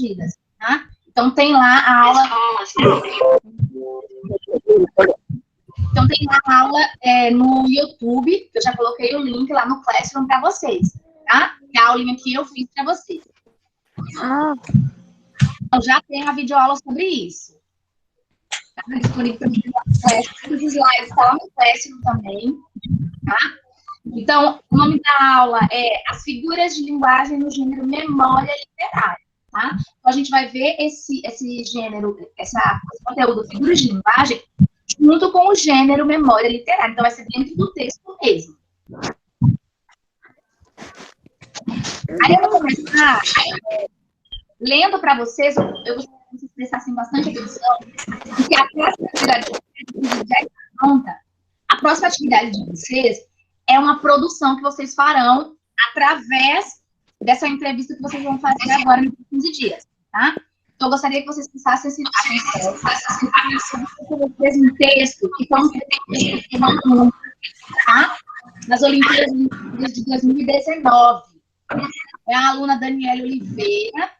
respondidas, tá? Então, tem lá a aula... Então, tem uma aula no YouTube, que eu já coloquei o link lá no Classroom para vocês, tá? Que é a aulinha que eu fiz para vocês. Então, já tem a videoaula sobre isso. Tá disponível no Classroom. Os slides estão lá no Classroom também, tá? Então, o nome da aula é As Figuras de Linguagem no Gênero Memória Literária, tá? Então, a gente vai ver esse gênero, esse conteúdo, figuras de linguagem, junto com o gênero memória literária. Então, vai ser dentro do texto mesmo. Aí, eu vou começar lendo para vocês, eu gostaria que vocês prestassem bastante atenção, porque a próxima atividade de vocês já está pronta. A próxima atividade de vocês é uma produção que vocês farão através dessa entrevista que vocês vão fazer agora nos 15 dias, tá? Então, eu gostaria que vocês prestassem atenção sobre um texto que foi um texto, tá? Nas Olimpíadas de 2019. É a aluna Daniela Oliveira,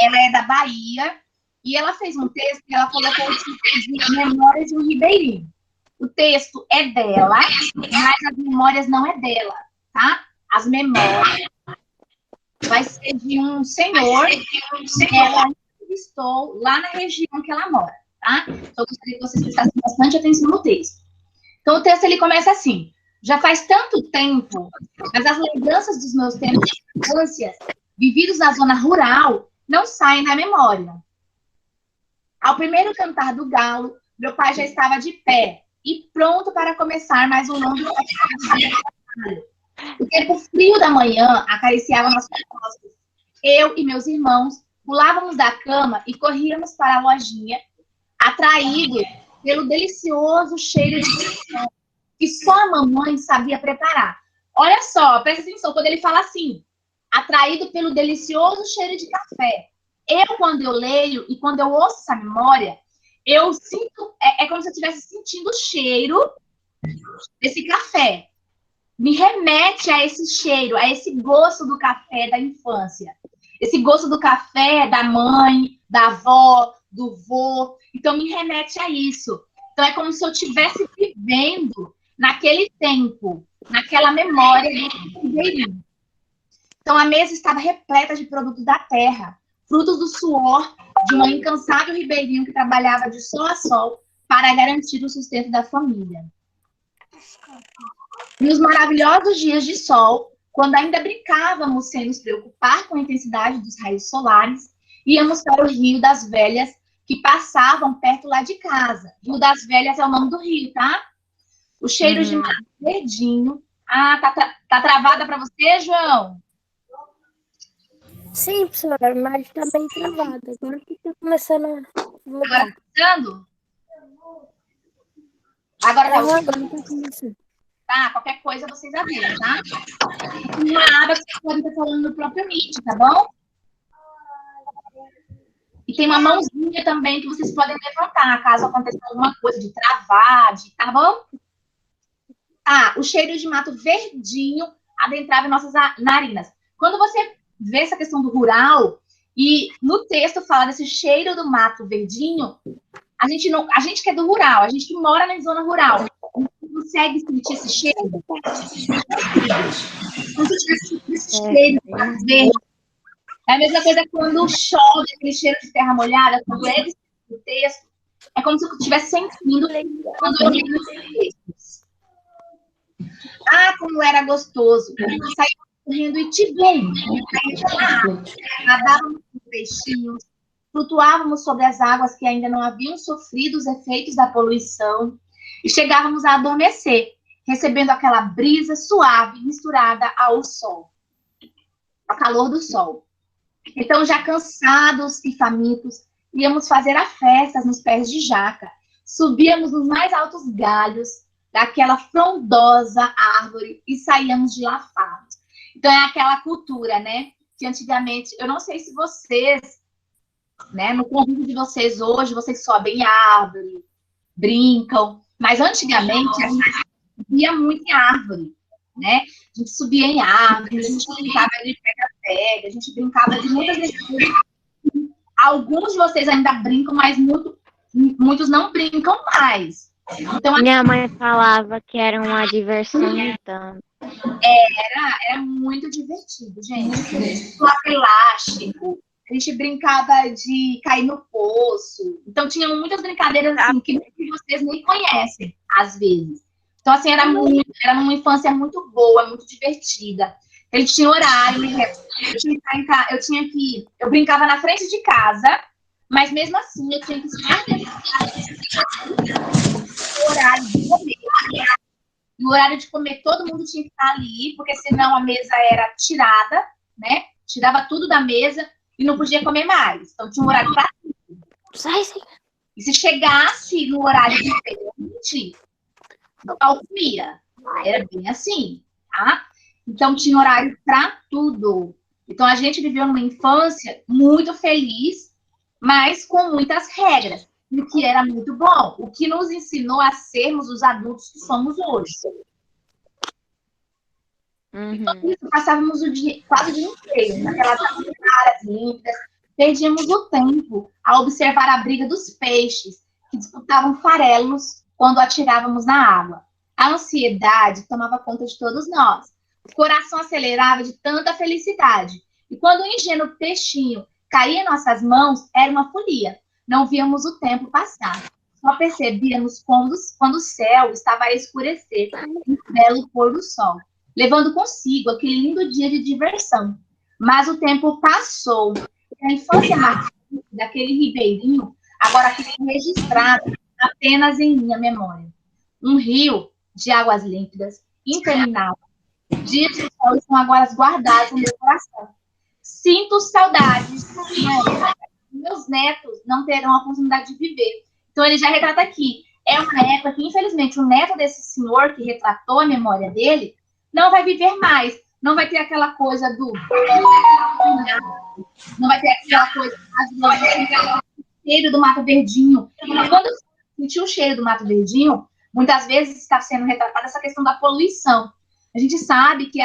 ela é da Bahia, e ela fez um texto que ela colocou o título de Memórias de um Ribeirinho. O texto é dela, mas as memórias não é dela, tá? As memórias vai ser de um senhor que ela entrevistou lá na região que ela mora, tá? Então, eu gostaria que vocês prestassem bastante atenção no texto. Então, o texto, ele começa assim: já faz tanto tempo, mas as lembranças dos meus tempos de infância, vividos na zona rural, não saem da memória. Ao primeiro cantar do galo, meu pai já estava de pé e pronto para começar mais um longo trabalho. O tempo frio da manhã acariciava nossas costas. Eu e meus irmãos pulávamos da cama e corríamos para a lojinha, atraídos pelo delicioso cheiro de café que só a mamãe sabia preparar. Olha só, presta atenção, quando ele fala assim, atraído pelo delicioso cheiro de café. Quando eu leio e quando eu ouço essa memória, eu sinto, é como se eu estivesse sentindo o cheiro desse café. Me remete a esse cheiro, a esse gosto do café da infância. Esse gosto do café da mãe, da avó, do vô. Então, me remete a isso. Então, é como se eu estivesse vivendo naquele tempo, naquela memória do ribeirinho. Então, a mesa estava repleta de produtos da terra, frutos do suor de um incansável ribeirinho que trabalhava de sol a sol para garantir o sustento da família. Nos maravilhosos dias de sol, quando ainda brincávamos sem nos preocupar com a intensidade dos raios solares, íamos para o Rio das Velhas, que passavam perto lá de casa. Rio das Velhas é o nome do rio, tá? O cheiro de mato verdinho. Ah, tá travada para você, João? Sim, professora, mas tá bem travada. Agora que tá começando a voltar. Agora tá começando? Agora tá Agora tá começando. Tá, qualquer coisa vocês avisam, tá? Uma aba que vocês podem estar falando no próprio Meet, tá bom? E tem uma mãozinha também que vocês podem levantar, caso aconteça alguma coisa de travar, tá bom? Ah, o cheiro de mato verdinho adentrava em nossas narinas. Quando você vê essa questão do rural, e no texto fala desse cheiro do mato verdinho, a gente que é do rural, a gente que mora na zona rural, consegue sentir esse cheiro? Como se tivesse esse cheiro de mato verde. É a mesma coisa quando chove, aquele cheiro de terra molhada, quando ele o texto, é como se eu estivesse sentindo quando eu li os textos. Ah, como era gostoso. Saímos correndo e te veio. Nadávamos com peixinhos, flutuávamos sobre as águas que ainda não haviam sofrido os efeitos da poluição e chegávamos a adormecer, recebendo aquela brisa suave misturada ao sol, ao calor do sol. Então, já cansados e famintos, íamos fazer a festa nos pés de jaca. Subíamos nos mais altos galhos daquela frondosa árvore e saíamos de lá fartos. Então, é aquela cultura, né? Que antigamente, eu não sei se vocês, né, no convívio de vocês hoje, vocês sobem árvore, brincam, mas antigamente a gente subia muito em árvore, né? A gente subia em árvore, a gente brincava de pega-pega, a gente brincava de muitas coisas alguns de vocês ainda brincam, mas muitos não brincam mais. Então, Minha mãe falava que era uma diversão tanto. era muito divertido, gente. Bloco elástico, a gente brincava de cair no poço. Então, tinha muitas brincadeiras assim, que vocês nem conhecem, às vezes. Então, assim, era uma infância muito boa, muito divertida. Ele tinha horário, né? Eu brincava na frente de casa, mas mesmo assim eu tinha que estar no horário de comer. No horário de comer, todo mundo tinha que estar ali, porque senão a mesa era tirada, né? Tirava tudo da mesa e não podia comer mais. Então tinha um horário para tudo. E se chegasse no horário diferente, o pau comia. Era bem assim, tá? Então tinha horário para tudo. Então a gente viveu numa infância muito feliz, mas com muitas regras. O que era muito bom, o que nos ensinou a sermos os adultos que somos hoje. Então, isso, passávamos quase o dia inteiro, naquelas áreas límpidas, perdíamos o tempo a observar a briga dos peixes, que disputavam farelos quando atirávamos na água. A ansiedade tomava conta de todos nós. O coração acelerava de tanta felicidade. E quando o ingênuo peixinho caía em nossas mãos, era uma folia. Não víamos o tempo passar. Só percebíamos quando o céu estava a escurecer um belo pôr do sol, levando consigo aquele lindo dia de diversão. Mas o tempo passou. E a infância daquele ribeirinho agora fica registrada apenas em minha memória. Um rio de águas límpidas, interminável. Dias de sol estão agora guardados no meu coração. Sinto saudades. Meus netos não terão a oportunidade de viver. Então, ele já retrata aqui. É uma época que, infelizmente, o neto desse senhor que retratou a memória dele não vai viver mais. Não vai ter aquela coisa do... Não vai ter aquela coisa... O cheiro do mato verdinho. Quando eu senti o cheiro do mato verdinho, muitas vezes está sendo retratada essa questão da poluição. A gente sabe que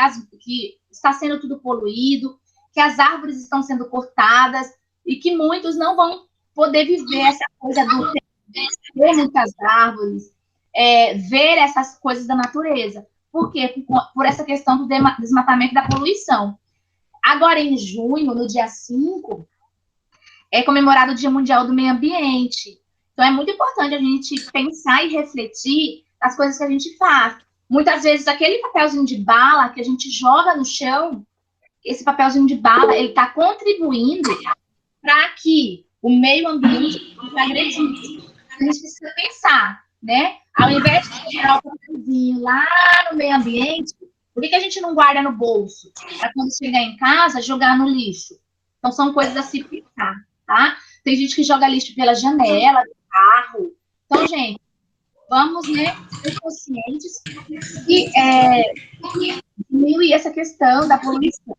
está sendo tudo poluído, que as árvores estão sendo cortadas, e que muitos não vão poder viver essa coisa do ver muitas árvores, ver essas coisas da natureza. Por quê? Por essa questão do desmatamento da poluição. Agora, em junho, no dia 5, é comemorado o Dia Mundial do Meio Ambiente. Então, é muito importante a gente pensar e refletir nas coisas que a gente faz. Muitas vezes, aquele papelzinho de bala que a gente joga no chão, esse papelzinho de bala, ele está contribuindo para que o meio ambiente seja agredido. A gente precisa pensar, né? Ao invés de tirar o papelzinho lá no meio ambiente, por que a gente não guarda no bolso? Para quando chegar em casa, jogar no lixo. Então, são coisas a se pensar, tá? Tem gente que joga lixo pela janela do carro. Então, gente, vamos, né, ser conscientes e diminuir essa questão da poluição.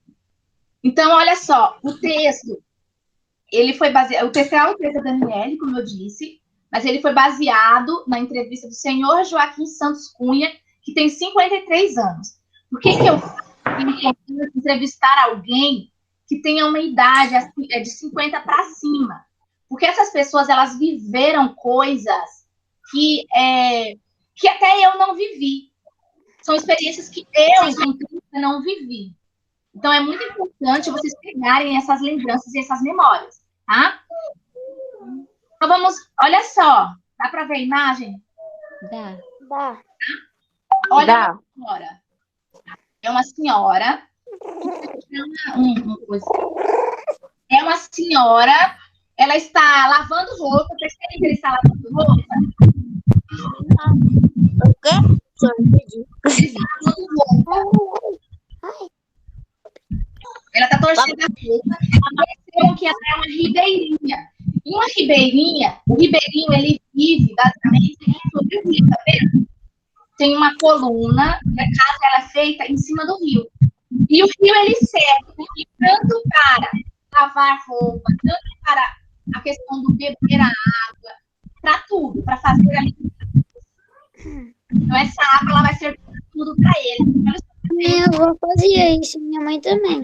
Então, olha só, o texto... Ele foi baseado, o texto é o texto da Daniele, como eu disse, mas ele foi baseado na entrevista do senhor Joaquim Santos Cunha, que tem 53 anos. Por que eu entrevistar alguém que tenha uma idade de 50 para cima? Porque essas pessoas, elas viveram coisas que até eu não vivi. São experiências que eu não vivi. Então, é muito importante vocês pegarem essas lembranças e essas memórias, tá? Então, vamos... Olha só. Dá para ver a imagem? Dá. Olha agora. É uma senhora... É uma senhora... Ela está lavando roupa. Vocês querem que ele está lavando roupa? O quê? Ela está torcendo a roupa. Percebam que ela é uma ribeirinha. E uma ribeirinha, o ribeirinho, ele vive basicamente sobre o rio, tá vendo? Tem uma coluna, e a casa ela é feita em cima do rio. E o rio, ele serve tanto para lavar roupa, tanto para a questão do beber a água, para tudo, para fazer a limpeza. Então, essa água, ela vai servir tudo para ele. Minha avó fazia isso, minha mãe também.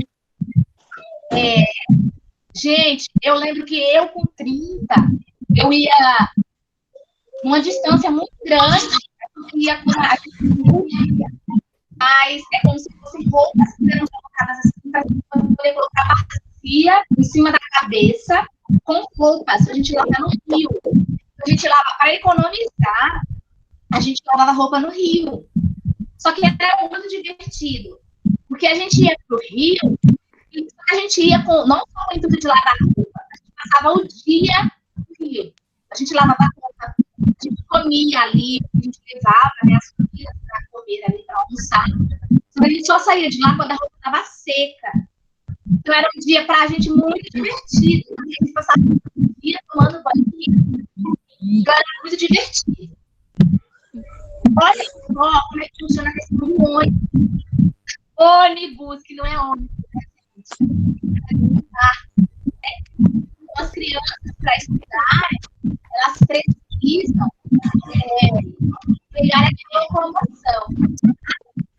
Gente, eu lembro que eu com 30, eu ia numa distância muito grande, eu ia com a mas é como se fossem roupas que eram colocadas assim, para poder colocar bacia em cima da cabeça com roupas para a gente lavar no rio. A gente lava para economizar, a gente lavava roupa no rio. Só que era muito divertido, porque a gente ia para o rio e a gente ia com não só o intuito de lavar roupa, a gente passava o dia no rio. A gente lavava roupa, a gente comia ali, a gente levava, né, as comidas para comer ali, para almoçar. A gente só saía de lá quando a roupa estava seca. Então era um dia para a gente muito divertido. A gente passava o dia tomando banho. Então era muito divertido. Olha só como é que funciona a questão do ônibus. Ônibus, que não é ônibus. As crianças, para estudarem, elas precisam pegar aquela locomoção.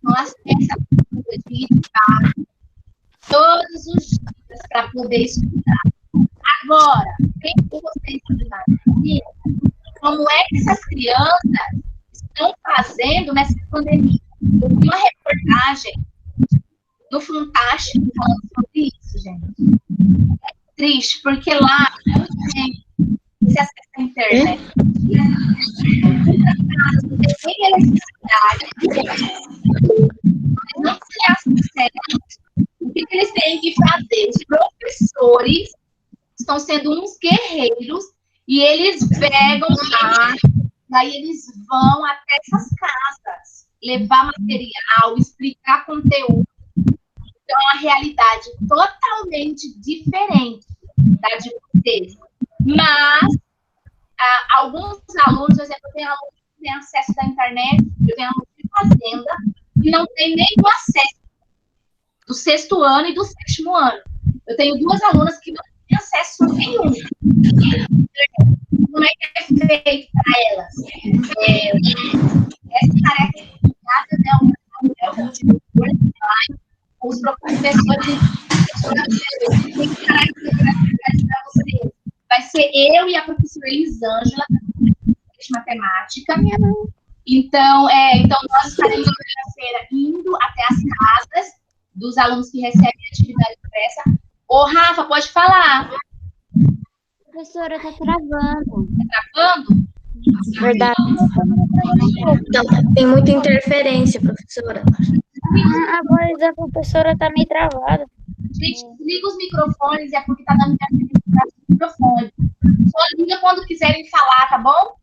Então, elas têm essa cultura de estudar todos os dias para poder estudar. Agora, tem que vocês imaginam como é que essas crianças estão fazendo nessa pandemia. Eu vi uma reportagem no Fantástico falando sobre isso, gente. É triste, porque lá não tem esse acesso à internet. Não tem eletricidade. Não tem acesso. O que eles têm que fazer? Os professores estão sendo uns guerreiros e eles pegam lá, daí eles vão até essas casas, levar material, explicar conteúdo. Então, é uma realidade totalmente diferente da de vocês. Mas, alguns alunos, por exemplo, eu tenho alunos que têm acesso à internet, eu tenho alunos de fazenda, que não tem nenhum acesso do 6º ano e do 7º ano. Eu tenho 2 alunas que não têm acesso nenhum. Como é que é feito para elas? Essa tarefa é complicada, né? Os professores têm que para você. Vai ser eu e a professora Elisângela, de matemática. Então, nós estaremos na quinta-feira indo até as casas dos alunos que recebem atividade impressa. Ô, Rafa, pode falar. Professora, tá travando. Tá travando? Verdade. Não, tem muita interferência, professora. A voz da professora tá meio travada. Gente, desliga os microfones, é porque tá dando interferência no microfone. Só liga quando quiserem falar, tá bom?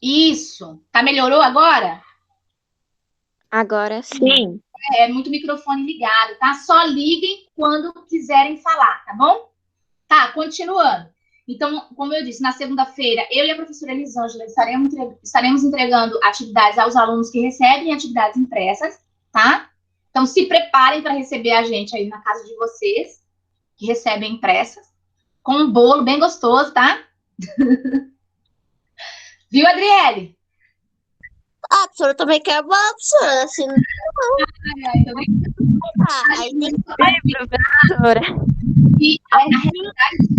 Isso. Tá, melhorou agora? Agora sim. É muito microfone ligado, tá? Só liguem quando quiserem falar, tá bom? Tá, continuando. Então, como eu disse, na segunda-feira, eu e a professora Elisângela estaremos entregando atividades aos alunos que recebem atividades impressas, tá? Então, se preparem para receber a gente aí na casa de vocês, que recebem impressas, com um bolo bem gostoso, tá? Viu, Adriele? Ah, a professora também quer bola, professora, assim. Professora. E a realidade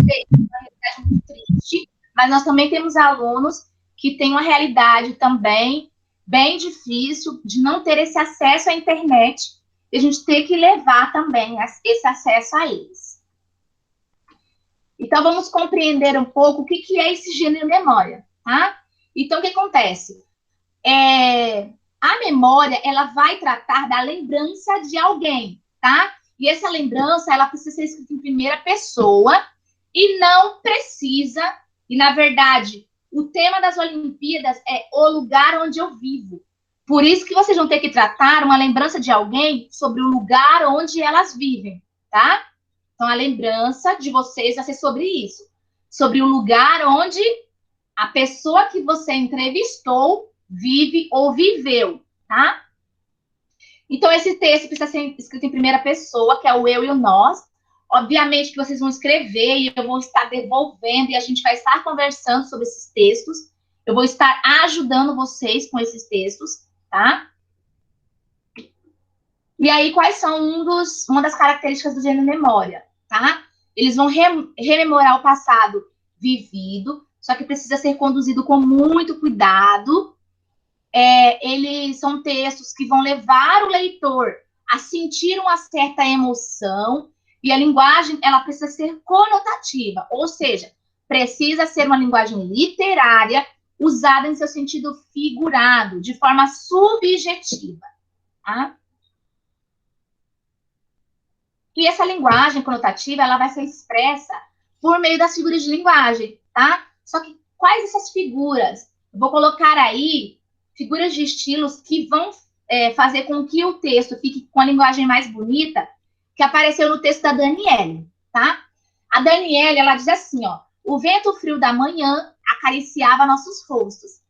é uma realidade muito triste, mas nós também temos alunos que têm uma realidade também bem difícil de não ter esse acesso à internet e a gente ter que levar também esse acesso a eles. Então, vamos compreender um pouco o que é esse gênero memória, tá? Então, o que acontece? A memória, ela vai tratar da lembrança de alguém, tá? E essa lembrança, ela precisa ser escrita em primeira pessoa e não precisa, e na verdade, o tema das Olimpíadas é o lugar onde eu vivo. Por isso que vocês vão ter que tratar uma lembrança de alguém sobre o lugar onde elas vivem, tá? Então, a lembrança de vocês vai ser sobre isso. Sobre o lugar onde a pessoa que você entrevistou vive ou viveu, tá? Então, esse texto precisa ser escrito em primeira pessoa, que é o eu e o nós. Obviamente que vocês vão escrever e eu vou estar devolvendo e a gente vai estar conversando sobre esses textos. Eu vou estar ajudando vocês com esses textos, tá? E aí, quais são uma das características do gênero memória, tá? Eles vão rememorar o passado vivido, só que precisa ser conduzido com muito cuidado. Eles são textos que vão levar o leitor a sentir uma certa emoção, e a linguagem, ela precisa ser conotativa, ou seja, precisa ser uma linguagem literária usada em seu sentido figurado, de forma subjetiva, tá? E essa linguagem conotativa, ela vai ser expressa por meio das figuras de linguagem, tá? Só que quais essas figuras? Eu vou colocar aí figuras de estilos que vão fazer com que o texto fique com a linguagem mais bonita, que apareceu no texto da Daniele, tá? A Daniele, ela diz assim, ó, o vento frio da manhã acariciava nossos rostos.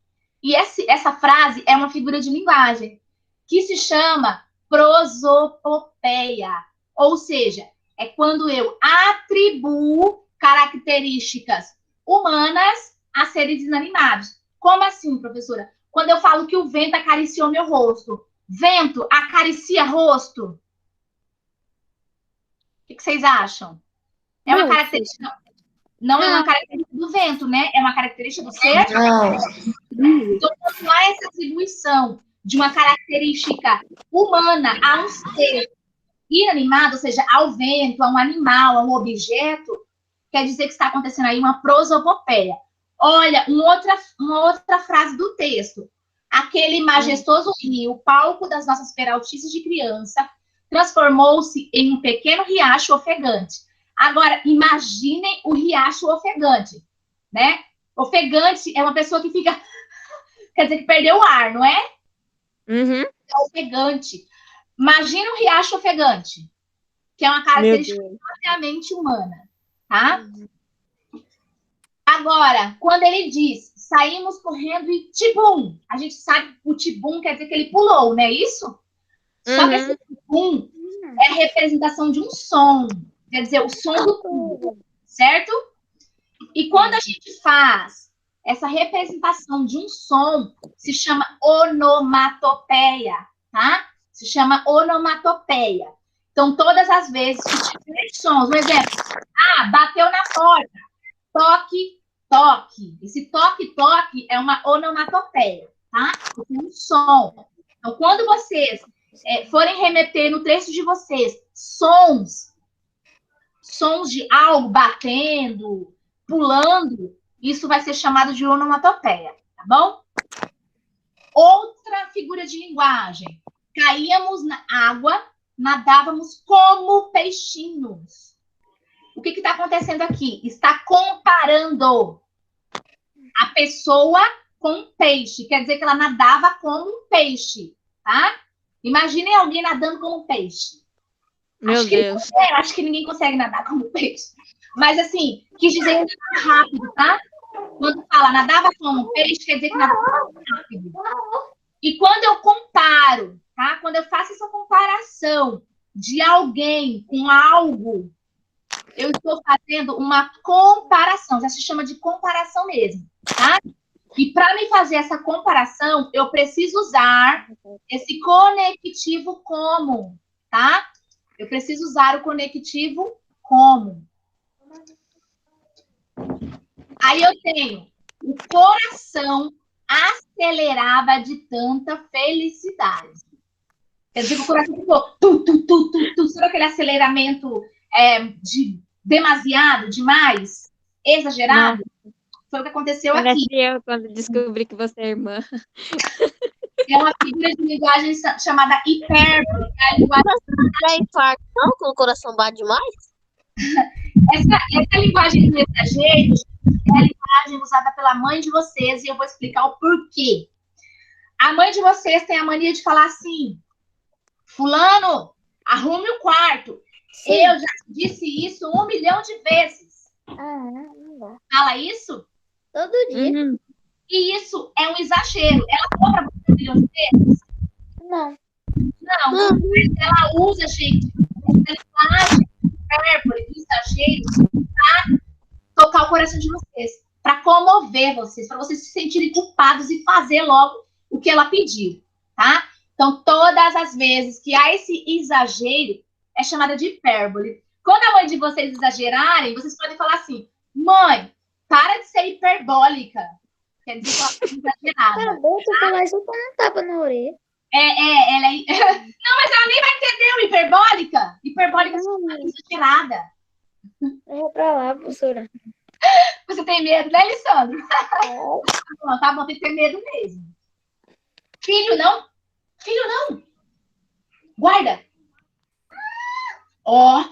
E essa frase é uma figura de linguagem que se chama prosopopeia, ou seja, é quando eu atribuo características humanas a seres inanimados. Como assim, professora? Quando eu falo que o vento acariciou meu rosto, vento acaricia rosto? O que vocês acham? É uma característica... Não é uma característica do vento, né? É uma característica do ser? Não. Então, quando há essa atribuição de uma característica humana a um ser inanimado, ou seja, ao vento, a um animal, a um objeto, quer dizer que está acontecendo aí uma prosopopeia. Olha, uma outra frase do texto. Aquele majestoso rio, palco das nossas peraltices de criança, transformou-se em um pequeno riacho ofegante. Agora, imaginem o riacho ofegante, né? Ofegante é uma pessoa que fica... Quer dizer, que perdeu o ar, não é? Uhum. É ofegante. Imagina um riacho ofegante, que é uma característica obviamente humana, tá? Agora, quando ele diz, saímos correndo e tibum, a gente sabe que o tibum quer dizer que ele pulou, não é isso? Só que esse tibum é a representação de um som, quer dizer, o som do pulo, certo? E quando a gente faz essa representação de um som, se chama onomatopeia, tá? Se chama onomatopeia. Então, todas as vezes que tiver sons, um exemplo, bateu na porta, toque, toque. Esse toque, toque é uma onomatopeia, tá? É um som. Então, quando vocês forem remeter no texto de vocês sons de algo batendo, pulando, isso vai ser chamado de onomatopeia, tá bom? Outra figura de linguagem. Caíamos na água, nadávamos como peixinhos. O que está acontecendo aqui? Está comparando a pessoa com um peixe. Quer dizer que ela nadava como um peixe, tá? Imaginem alguém nadando como um peixe. Meu Deus. Acho que ninguém consegue nadar como um peixe. Mas, assim, quis dizer rápido, tá? Quando fala nadava como um peixe, quer dizer que nadava rápido. E quando eu comparo, tá? Quando eu faço essa comparação de alguém com algo, eu estou fazendo uma comparação, já se chama de comparação mesmo, tá? E para me fazer essa comparação, eu preciso usar esse conectivo como, tá? Eu preciso usar o conectivo como. Aí eu tenho o coração acelerava de tanta felicidade. Quer dizer que o coração ficou sabe aquele aceleramento de demasiado, demais, exagerado? Não. Foi o que aconteceu aqui. Parece eu quando descobri que você é irmã. É uma figura de linguagem chamada hipérbole. É a linguagem... Não é infarto, não? Quando o coração bate demais? Essa linguagem do exagero é a linguagem usada pela mãe de vocês e eu vou explicar o porquê. A mãe de vocês tem a mania de falar assim: fulano, arrume o quarto. Sim. Eu já disse isso 1 milhão de vezes. Fala isso? Todo dia. Uhum. E isso é um exagero. Ela falou pra você 1 milhão de vezes? Não. Não, mas ela usa, gente, essa linguagem hipérbole, do exagero, para tocar o coração de vocês, para comover vocês, para vocês se sentirem culpados e fazer logo o que ela pediu, tá? Então, todas as vezes que há esse exagero, é chamada de hipérbole. Quando a mãe de vocês exagerarem, vocês podem falar assim, mãe, para de ser hiperbólica. Quer dizer que ela está exagerada. Acabou, tu falar isso, eu tô um tapa na orelha. Ela é... Não, mas ela nem vai entender o hiperbólica. Hiperbólica é exagerada. Eu vou pra lá, professora. Você tem medo, né, Alessandro? Tá bom, tem que ter medo mesmo. Filho, não. Filho, não. Guarda. Ó.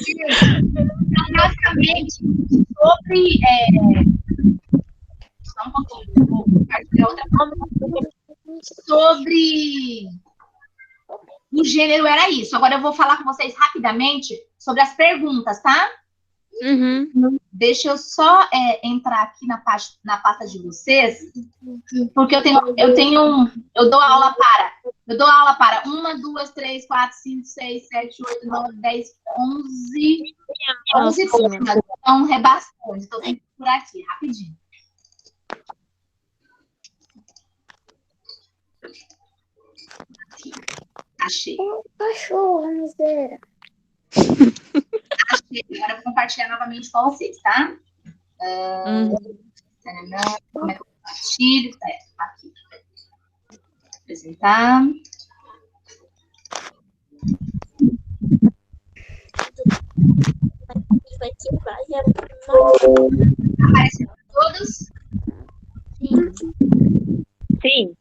Então, basicamente, sobre... Só um pouquinho, vou compartilhar outra coisa. Sobre o gênero era isso. Agora eu vou falar com vocês rapidamente sobre as perguntas, tá? Deixa eu só entrar aqui na pasta de vocês, porque eu dou aula para 1, 2, 3, 4, 5, 6, 7, 8, 9, 10, 11 turmas. Então, é bastante. Então, tem que procurar aqui, rapidinho. Aqui. Achei. Cachorro, miséria. Achei. Agora eu vou compartilhar novamente com vocês, tá? Como é que eu compartilho? Aqui. Apresentar. Apareceram todos? Sim.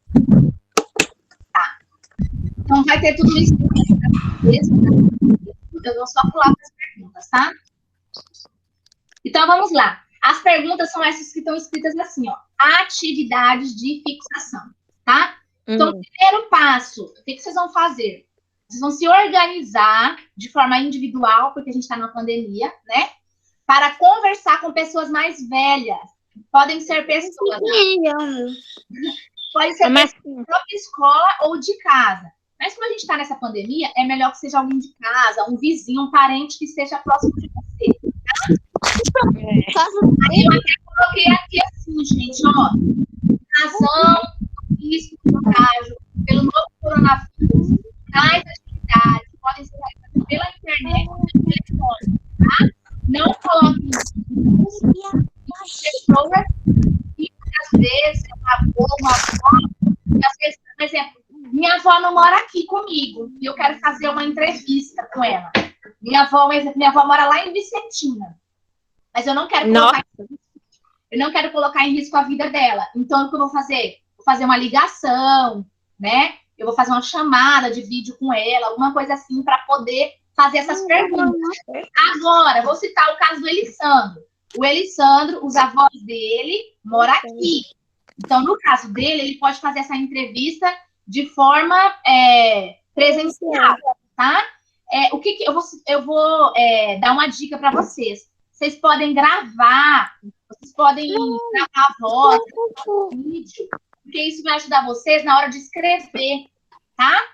Tá. Então, vai ter tudo isso. Eu vou só pular para as perguntas, tá? Então, vamos lá. As perguntas são essas que estão escritas assim, ó. Atividades de fixação, tá? Então, o primeiro passo, o que vocês vão fazer? Vocês vão se organizar de forma individual, porque a gente está na pandemia, né? Para conversar com pessoas mais velhas. Podem ser pessoas... Pode ser da própria escola ou de casa. Mas como a gente está nessa pandemia, é melhor que seja alguém de casa, um vizinho, um parente que esteja próximo de você. Tá? Aí eu até coloquei aqui assim, gente, ó. Razão, risco de contágio pelo novo coronavírus. Tais atividades podem ser realizadas pela internet ou pelo telefone, tá? Não coloquem pessoas que às vezes uma avó, às vezes, por exemplo, minha avó não mora aqui comigo e eu quero fazer uma entrevista com ela. Minha avó mora lá em Vicentina, mas eu não quero colocar em risco a vida dela. Então, o que eu vou fazer? Vou fazer uma ligação, né? Eu vou fazer uma chamada de vídeo com ela, alguma coisa assim, para poder fazer essas perguntas. Agora, vou citar o caso do Elissandro. O Elissandro, os avós dele moram aqui. Então, no caso dele, ele pode fazer essa entrevista de forma presencial, tá? Eu vou dar uma dica para vocês. Vocês podem gravar, vocês podem gravar a voz, vídeo, porque isso vai ajudar vocês na hora de escrever, tá?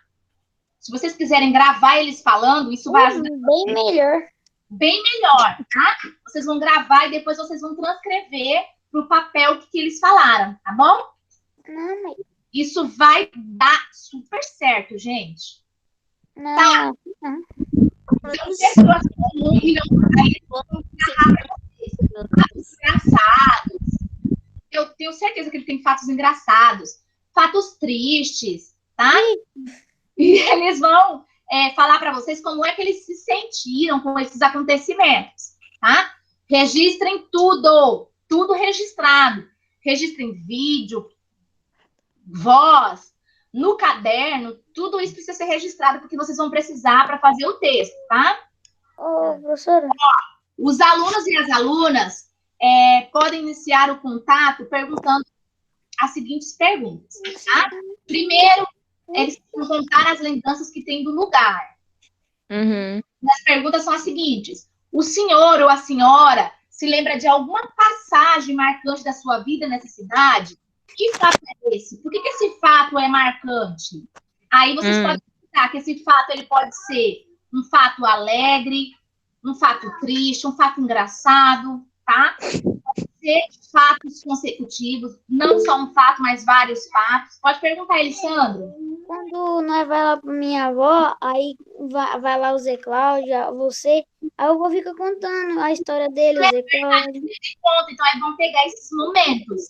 Se vocês quiserem gravar eles falando, isso vai ajudar. Bem melhor. Bem melhor, tá? Vocês vão gravar e depois vocês vão transcrever pro papel que eles falaram, tá bom? Não, mãe. Isso vai dar super certo, gente. Não. Tá? Então, pessoas comuns aí vão narrar pra vocês. Fatos engraçados. Eu tenho certeza que ele tem fatos engraçados. Fatos tristes, tá? E eles vão falar para vocês como é que eles se sentiram com esses acontecimentos, tá? Registrem tudo. Tudo registrado. Registrem vídeo, voz, no caderno, tudo isso precisa ser registrado porque vocês vão precisar para fazer o texto, tá? Ô, professora. Os alunos e as alunas podem iniciar o contato perguntando as seguintes perguntas, tá? Primeiro, eles vão contar as lembranças que tem do lugar. As perguntas são as seguintes. O senhor ou a senhora se lembra de alguma passagem marcante da sua vida nessa cidade? Que fato é esse? Por que esse fato é marcante? Aí vocês podem pensar que esse fato ele pode ser um fato alegre, um fato triste, um fato engraçado, tá? Pode ser fatos consecutivos, não só um fato, mas vários fatos. Pode perguntar, Alessandro. quando nós vai lá pra minha avó, aí vai lá o Zé Cláudio, você, aí eu vou ficar contando a história dele, o Zé Cláudio. Ponto. Então, aí vão pegar esses momentos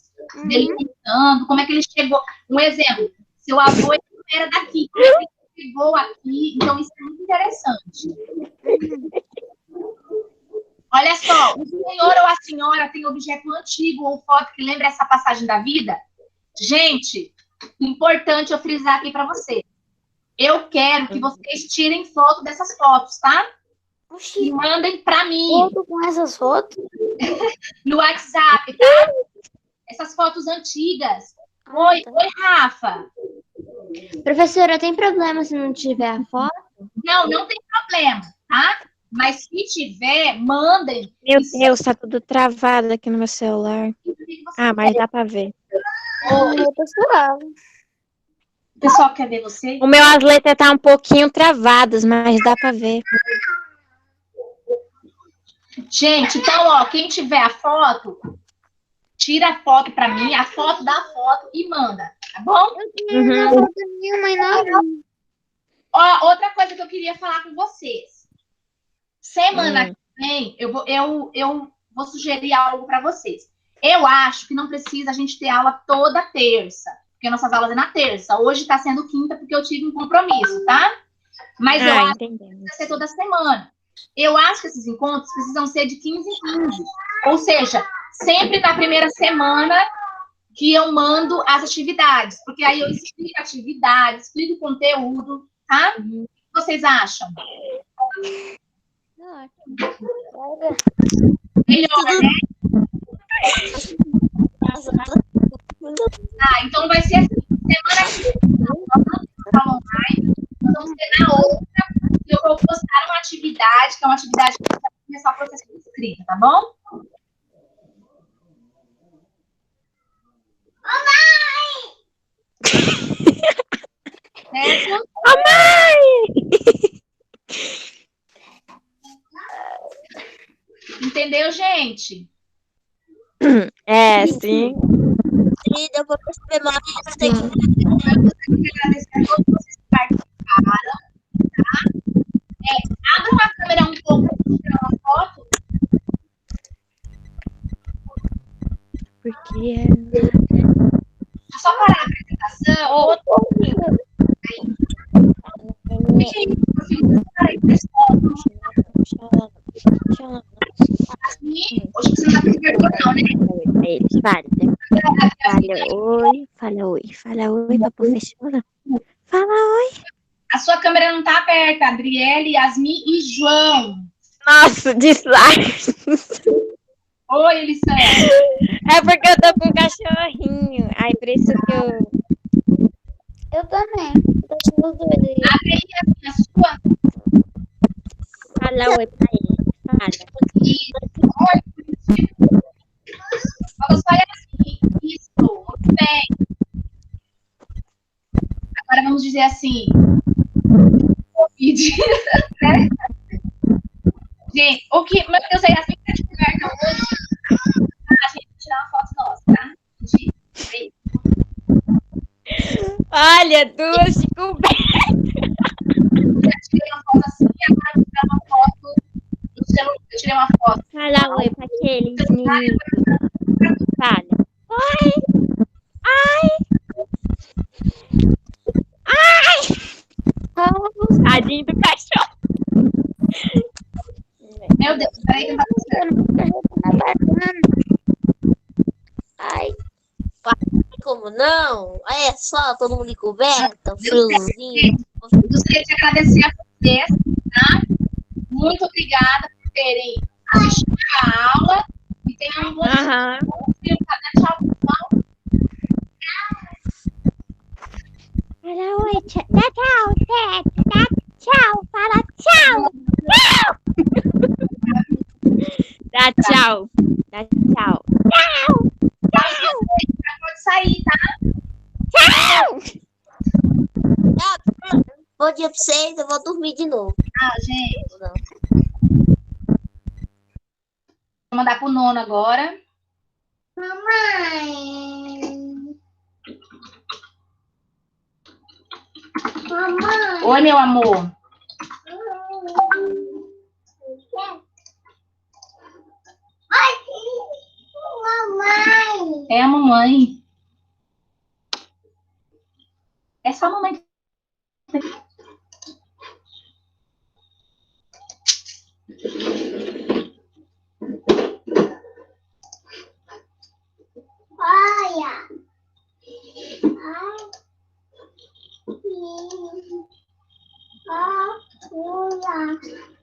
dele Uhum. contando, como é que ele chegou. Um exemplo, seu avô ele não era daqui, como é que ele chegou aqui. Então, isso é muito interessante. Olha só, o senhor ou a senhora tem objeto antigo ou foto que lembra essa passagem da vida? Gente, importante eu frisar aqui para vocês. Eu quero que vocês tirem foto dessas fotos, tá? E Oxi, mandem para mim foto com essas fotos? no WhatsApp, tá? Essas fotos antigas. Oi, tá. oi, Rafa. Professora, tem problema se não tiver a foto? Não, não tem problema, tá? Mas se tiver, mandem. Meu E se Deus, tá tudo travado aqui no meu celular. Ah, mas dá pra ver. Eu tô suave. o pessoal quer ver você? O meu, as letras tá um pouquinho travadas, mas dá pra ver. Gente, então, ó, quem tiver a foto, tira a foto para mim, a foto da foto e manda, tá bom? Não falta nenhuma, mas não. Ó, outra coisa que eu queria falar com vocês. Semana que vem, eu vou sugerir algo para vocês. Eu acho que não precisa a gente ter aula toda terça, porque nossas aulas é na terça. Hoje está sendo quinta porque eu tive um compromisso, tá? Mas eu acho que precisa ser toda semana. Eu acho que esses encontros precisam ser de 15 em 15. Ou seja, sempre na primeira semana que eu mando as atividades. Porque aí eu explico a atividade, explico o conteúdo, tá? O que vocês acham? Melhor, né? Ah, então vai ser assim. Semana que vem, nós não temos aula online, nós vamos ter na outra, eu vou postar uma atividade, que é uma atividade que vai começar o processo de escrita, tá bom? Certo? Entendeu, gente? É, sim. Sim, deu pra perceber mais. Tem que Eu gostaria de agradecer a todos vocês que participaram, tá? Abram a câmera um pouco para tirar uma foto. Porque É só parar a apresentação. Deixa aí, eu fico aí, pessoal. Assim, hoje você não vai ter vergonha, não, né? eles, fala oi pra professora. Fala oi. A sua câmera não tá aberta, Adriele, Yasmin e João. Nossa, disfarce. Oi, Elisane. É porque eu tô com um cachorrinho. Aí por isso que eu. Eu também. Tô com os dois aí. Abre aí, Yasmin, a sua. Fala oi pra ele. Fala. Oi, bonitinho. Vamos só Yasmin. Isso, muito bem. Agora vamos dizer assim. Covid. Né? Gente, o que. Meu Deus, a Yasmin tá de coberta hoje. A gente vai tirar uma foto nossa, tá? Gente, Olha, duas de coberta. já tirei uma foto assim, agora eu vou tirar uma foto no celular. Eu tirei uma foto. Fala oi pra aqueles meninos. Fala. Oi. Tadinho do cachorro. Meu Deus, peraí que não tá funcionando. Ai, como não? É só todo mundo de coberta, friozinho. Eu gostaria de agradecer a vocês, tá? Muito obrigada por terem assistido a aula e tenham um bom dia. Tchau, pessoal. Fala oi, tchau. Dá tchau, Tete. Dá tchau. Fala tchau. Dá tchau. Dá tchau. Pode sair, tá? Bom dia pra vocês, eu vou dormir de novo. Ah, gente. Vou mandar pro nono agora. mamãe. Mamãe. Oi, meu amor. Mamãe. É a mamãe. É só a mamãe. Olha. Olha.